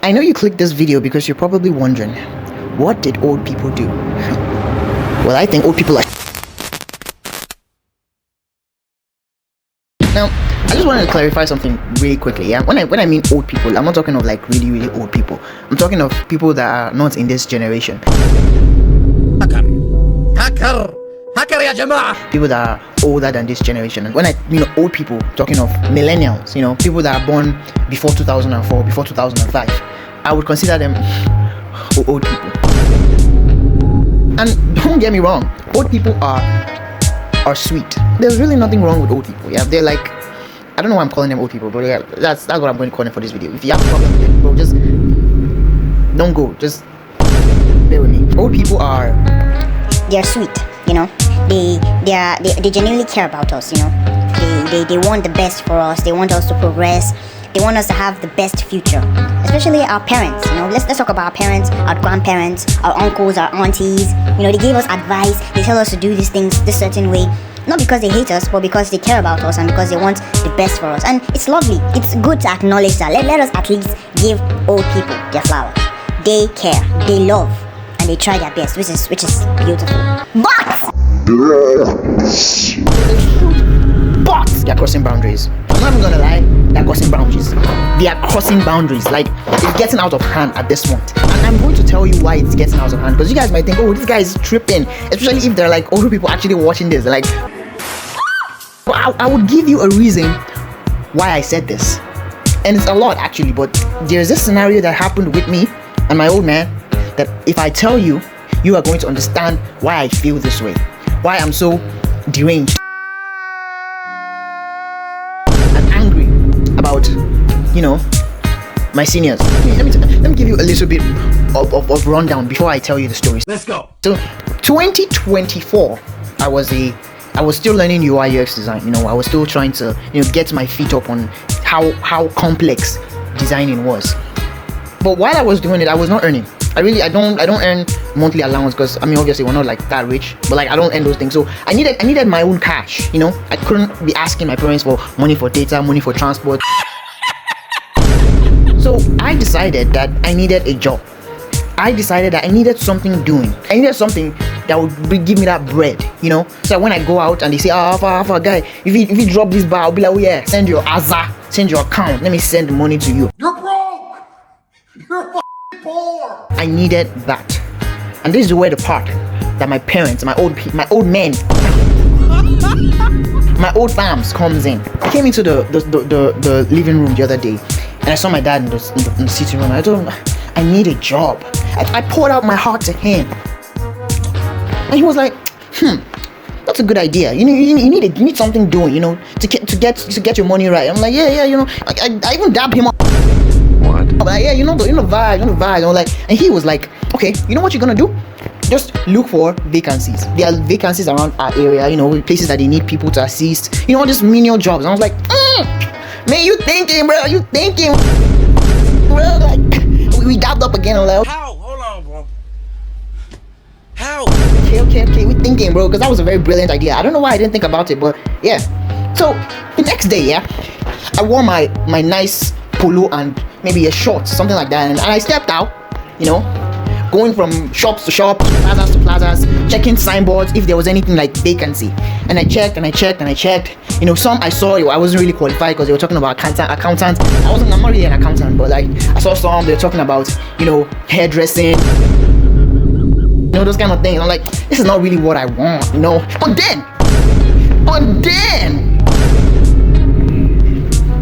I know you clicked this video because you're probably wondering, what did old people do? Well, I think old people are... Now, I just wanted to clarify something really quickly. Yeah, when I mean old people, I'm not talking of like really, really old people. I'm talking of people that are not in this generation. People that are older than this generation. And when I mean old people, talking of millennials, people that are born before 2004, before 2005, I would consider them old people. And don't get me wrong, old people are sweet. There's really nothing wrong with old people. Yeah, they're like, I don't know why I'm calling them old people, but yeah, that's what I'm going to call them for this video. If you have a problem with it, bro, just don't go. Just bear with me. Old people they're sweet. They genuinely care about us. They want the best for us. They want us to progress. They want us to have the best future, especially our parents. Let's talk about our parents, our grandparents, our uncles, our aunties. They gave us advice. They tell us to do these things this certain way, not because they hate us, but because they care about us and because they want the best for us. And it's lovely. It's good to acknowledge that. Let us at least give old people their flowers. They care, they love, and they try their best, which is beautiful. But they're crossing boundaries. I'm not even gonna lie, they're crossing boundaries. They are crossing boundaries. Like, it's getting out of hand at this point. And I'm going to tell you why it's getting out of hand. Because you guys might think, oh, this guy is tripping. Especially if they're like older people actually watching this. They're like, well, I would give you a reason why I said this. And it's a lot actually, but there's this scenario that happened with me and my old man that if I tell you, you are going to understand why I feel this way. Why I'm so deranged and angry about, my seniors. Let me give you a little bit of rundown before I tell you the stories. Let's go. So, 2024, I was still learning UI UX design. I was still trying to, get my feet up on how complex designing was. But while I was doing it, I was not earning. I don't earn monthly allowance because obviously we're not like that rich, but like I don't earn those things. So I needed my own cash. I couldn't be asking my parents for money for data, money for transport. So I decided that I needed a job. I decided that I needed something doing. I needed something that would give me that bread, So when I go out and they say, Alpha guy, if you drop this bar, I'll be like, oh yeah, send your send your account. Let me send the money to you. You're broke. You're poor. I needed that. And this is where the part that my parents, my old men, my old fams comes in. I came into the living room the other day and I saw my dad in the sitting room. I told him I need a job. I poured out my heart to him. And he was like, that's a good idea. You need something doing, to get your money right. I'm like, yeah, I even dabbed him up. What? I'm like, yeah, the vibe. I'm like, and he was like, okay, you know what you're gonna do? Just look for vacancies. There are vacancies around our area, places that they need people to assist, all these menial jobs. And I was like, man, you thinking, bro? Bro, like, we dabbed up again. I'm like, how? Hold on, bro. How? Okay, we thinking, bro, because that was a very brilliant idea. I don't know why I didn't think about it, but yeah. So the next day, I wore my nice polo and maybe a short, something like that, and I stepped out, going from shops to shops, plazas to plazas, checking signboards if there was anything like vacancy. And I checked. Some I saw, I wasn't really qualified because they were talking about accountants. I'm not really an accountant, but like I saw some, they were talking about, hairdressing, those kind of things. I'm like, this is not really what I want, But then,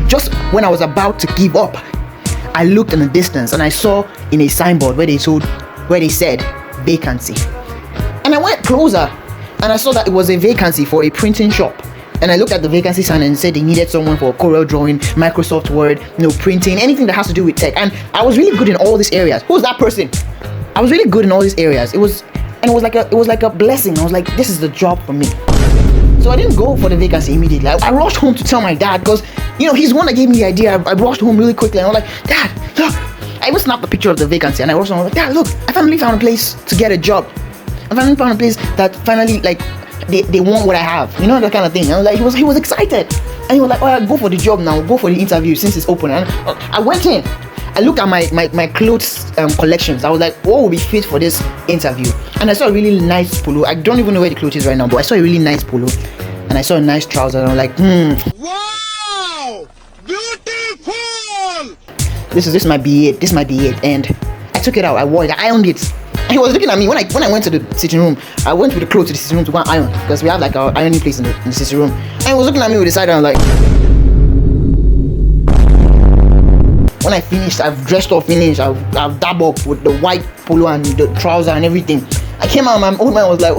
just when I was about to give up, I looked in the distance and I saw in a signboard where they said vacancy. And I went closer and I saw that it was a vacancy for a printing shop. And I looked at the vacancy sign and it said they needed someone for Corel Drawing, Microsoft Word, printing, anything that has to do with tech. And I was really good in all these areas. Who's that person? I was really good in all these areas. It was like a blessing. I was like, this is the job for me. So I didn't go for the vacancy immediately. I rushed home to tell my dad because, he's the one that gave me the idea. I rushed home really quickly and I was like, Dad, look. I even snapped a picture of the vacancy and I rushed home. I was like, Dad, look, I finally found a place to get a job. I finally found a place that finally, like, they want what I have. That kind of thing. And I was like, he was excited. And he was like, oh yeah, go for the job now. Go for the interview since it's open. And I went in. I looked at my clothes collections. I was like, what would be fit for this interview? And I saw a really nice polo. I don't even know where the clothes is right now, but I saw a really nice polo, and I saw a nice trouser, and I'm like, Wow! Beautiful! This might be it. This might be it. And I took it out. I wore it. I ironed it. And he was looking at me when I went to the sitting room. I went with the clothes to the sitting room to go and iron, because we have like our ironing place in the sitting room. And he was looking at me with the side, and I was like. When I finished, I've dressed up, finished, I've dabbed up with the white polo and the trouser and everything. I came out, my old man was like,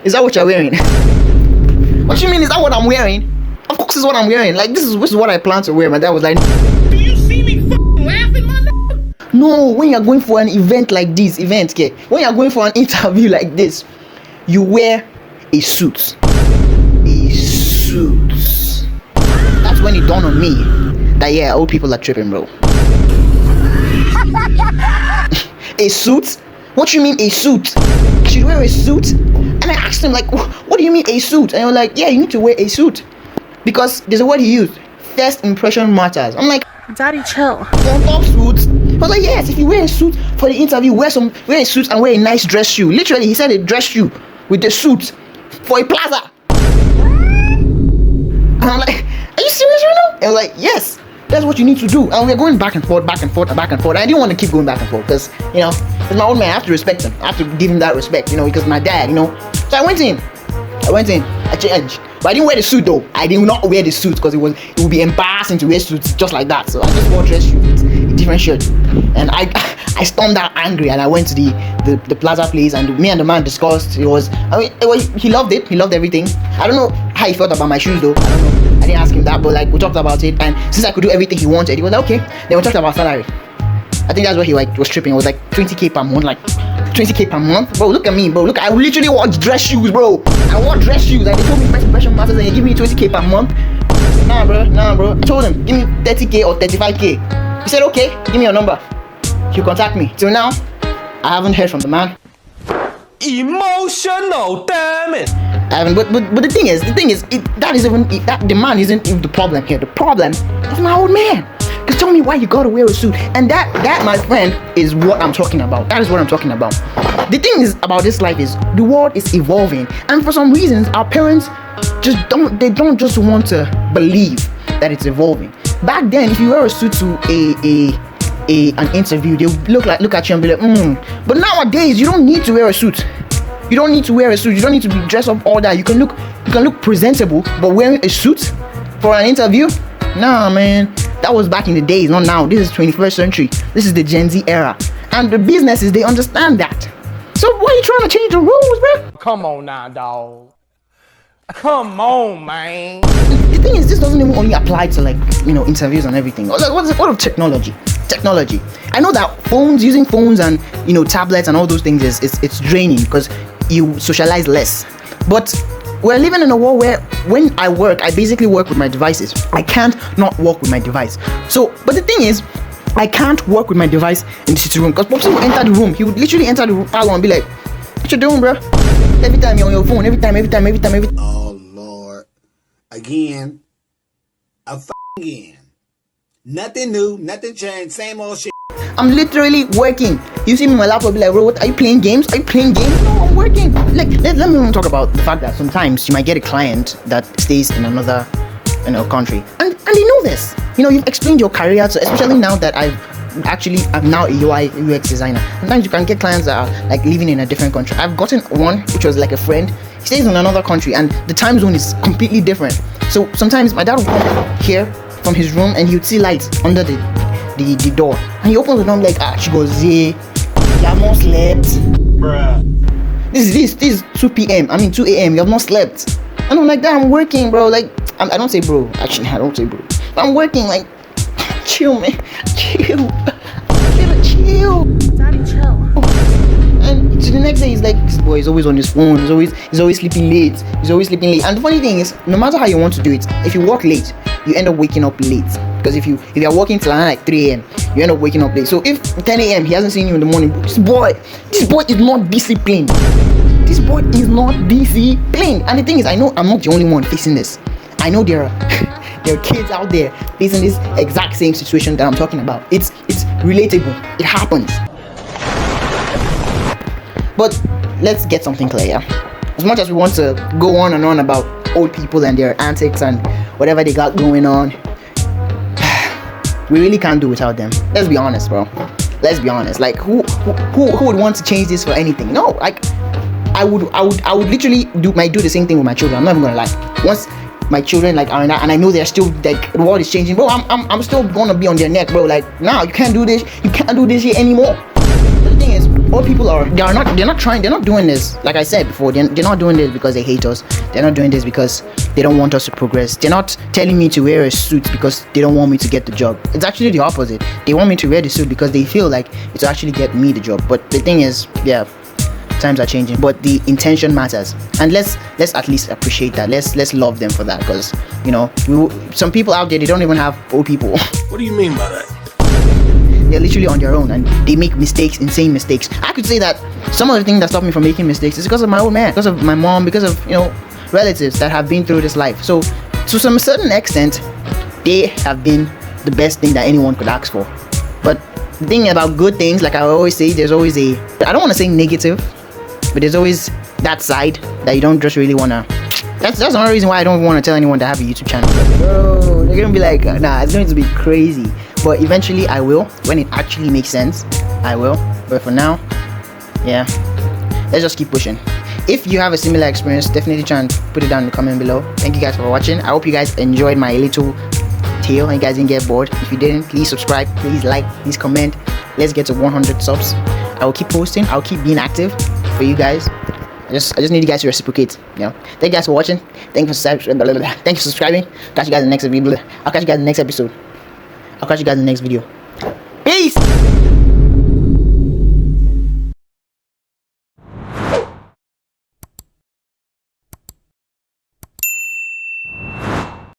is that what you're wearing? What do you mean, is that what I'm wearing? Of course it's what I'm wearing. Like, this is what I plan to wear. My dad was like, Do you see me laughing, my nigga? no, when you're going for an event like this, when you're going for an interview like this, you wear a suit. A suit. That's when it dawned on me that, yeah, old people are tripping, bro. A suit? What do you mean a suit? I should wear a suit? And I asked him, like, what do you mean a suit? And he was like, yeah, you need to wear a suit. Because there's a word he used, first impression matters. I'm like, Daddy, chill. on top suits? I was like, yes, if you wear a suit for the interview, wear a suit and wear a nice dress shoe. Literally, he said a dress shoe with the suit for a plaza. And I'm like, are you serious right now? And I was like, yes. That's what you need to do. And we're going back and forth, back and forth, and back and forth. I didn't want to keep going back and forth because, you know, it's my old man. I have to respect him. I have to give him that respect, you know, because my dad, you know. So I went in. I changed. But I didn't wear the suit though. I did not wear the suit because it would be embarrassing to wear suits just like that. So I just wore a dress shoe with a different shirt. And I stormed out angry, and I went to the plaza place, and me and the man discussed. He loved it. He loved everything. I don't know how he felt about my shoes though. I don't know. I didn't ask him that, but like we talked about it, and since I could do everything he wanted, he was like, okay. Then we talked about salary. I think that's what he was tripping. It was like 20k per month, like 20k per month. Bro, look at me, bro. Look, I literally wore dress shoes, bro. I wore dress shoes. Like they told me first impression matters, and they give me 20k per month. Nah, bro. I told him, give me 30k or 35k. He said, okay, give me your number. He'll contact me. Till now, I haven't heard from the man. Emotional, damn it! I haven't, but the thing is, that the man isn't even the problem here. The problem is my old man. Cause tell me why you gotta wear a suit, and that my friend is what I'm talking about. That is what I'm talking about. The thing is about this life is the world is evolving, and for some reasons our parents don't just want to believe that it's evolving. Back then, if you wear a suit to an interview, they look at you and be like, But nowadays, you don't need to wear a suit. You don't need to wear a suit. You don't need to be dressed up all that. You can look presentable, but wearing a suit for an interview? Nah, man. That was back in the days, not now. This is 21st century. This is the Gen Z era. And the businesses, they understand that. So why are you trying to change the rules, bro? Come on now, dog. Come on, man. The thing is, this doesn't even only apply to, like, you know, interviews and everything. Like, what of technology? I know that using phones and, you know, tablets and all those things it's draining because you socialize less. But we're living in a world where when I work, I basically work with my devices. I can't not work with my device. So, but the thing is, I can't work with my device in the sitting room because Popsy will enter the room. He would literally enter the parlor and be like, what you doing, bro? Every time you're on your phone, every time. Oh, Lord. Again. Again. Nothing new, nothing changed, same old shit. I'm literally working. You see me on my laptop, be like, bro, what are you playing games? No, I'm working. Like, let me even talk about the fact that sometimes you might get a client that stays in another, you know, country, and they know this. You know, you've explained your career, so especially now that I'm now a UI UX designer. Sometimes you can get clients that are like living in a different country. I've gotten one which was like a friend. He stays in another country, and the time zone is completely different. So sometimes my dad will come here from his room, and he would see lights under the door, and he opens the door, I'm like, she goes, you have not slept, bruh. This is 2 p.m. 2 a.m. You have not slept. And I'm like, I'm working, bro. Like, I don't say bro. Actually, I don't say bro. But I'm working. Like, chill, man. Chill. Daddy, chill. And so the next day, he's like, this boy is always on his phone. He's always sleeping late. And the funny thing is, no matter how you want to do it, if you work late, you end up waking up late. Because if you're working till like 3 a.m., you end up waking up late. So if 10 a.m. he hasn't seen you in the morning, this boy is not disciplined. And the thing is, I know I'm not the only one facing this. I know there there are kids out there facing this exact same situation that I'm talking about. It's relatable. It happens. But let's get something clear. Yeah? As much as we want to go on and on about old people and their antics and whatever they got going on, we really can't do without them. Let's be honest, bro. Let's be honest. Like, who would want to change this for anything? No, like, I would literally do the same thing with my children. I'm not even gonna lie. Once my children like are in that, and I know they're still like the world is changing, bro, I'm still gonna be on their neck, bro. Like, nah, you can't do this. You can't do this here anymore. But the thing is, old people they're not doing this. Like I said before, they're not doing this because they hate us. They're not doing this because they don't want us to progress. They're not telling me to wear a suit because they don't want me to get the job. It's actually the opposite. They want me to wear the suit because they feel like it will actually get me the job. But the thing is, yeah, times are changing, but the intention matters, and let's at least appreciate that. Let's love them for that, because you know, some people out there, they don't even have old people. What do you mean by that? They're literally on their own and they make mistakes, insane mistakes. I could say that some of the things that stop me from making mistakes is because of my old man, because of my mom, because of, you know, relatives that have been through this life. So to some certain extent, they have been the best thing that anyone could ask for. But the thing about good things, like I always say, there's always I don't want to say negative, but there's always that side that you don't just really want to. That's another reason why I don't want to tell anyone to have a YouTube channel. Bro, they're gonna be like, nah, it's going to be crazy. But eventually I will, when it actually makes sense, I will. But for now, yeah, let's just keep pushing. If you have a similar experience, definitely try and put it down in the comment below. Thank you guys for watching. I hope you guys enjoyed my little tale and you guys didn't get bored. If you didn't, please subscribe, please like, please comment. Let's get to 100 subs. I will keep posting, I'll keep being active for you guys. I just need you guys to reciprocate. You know. Thank you guys for watching. Thank you for subscribing. Catch you guys in the next video. I'll catch you guys in the next episode. I'll catch you guys in the next video.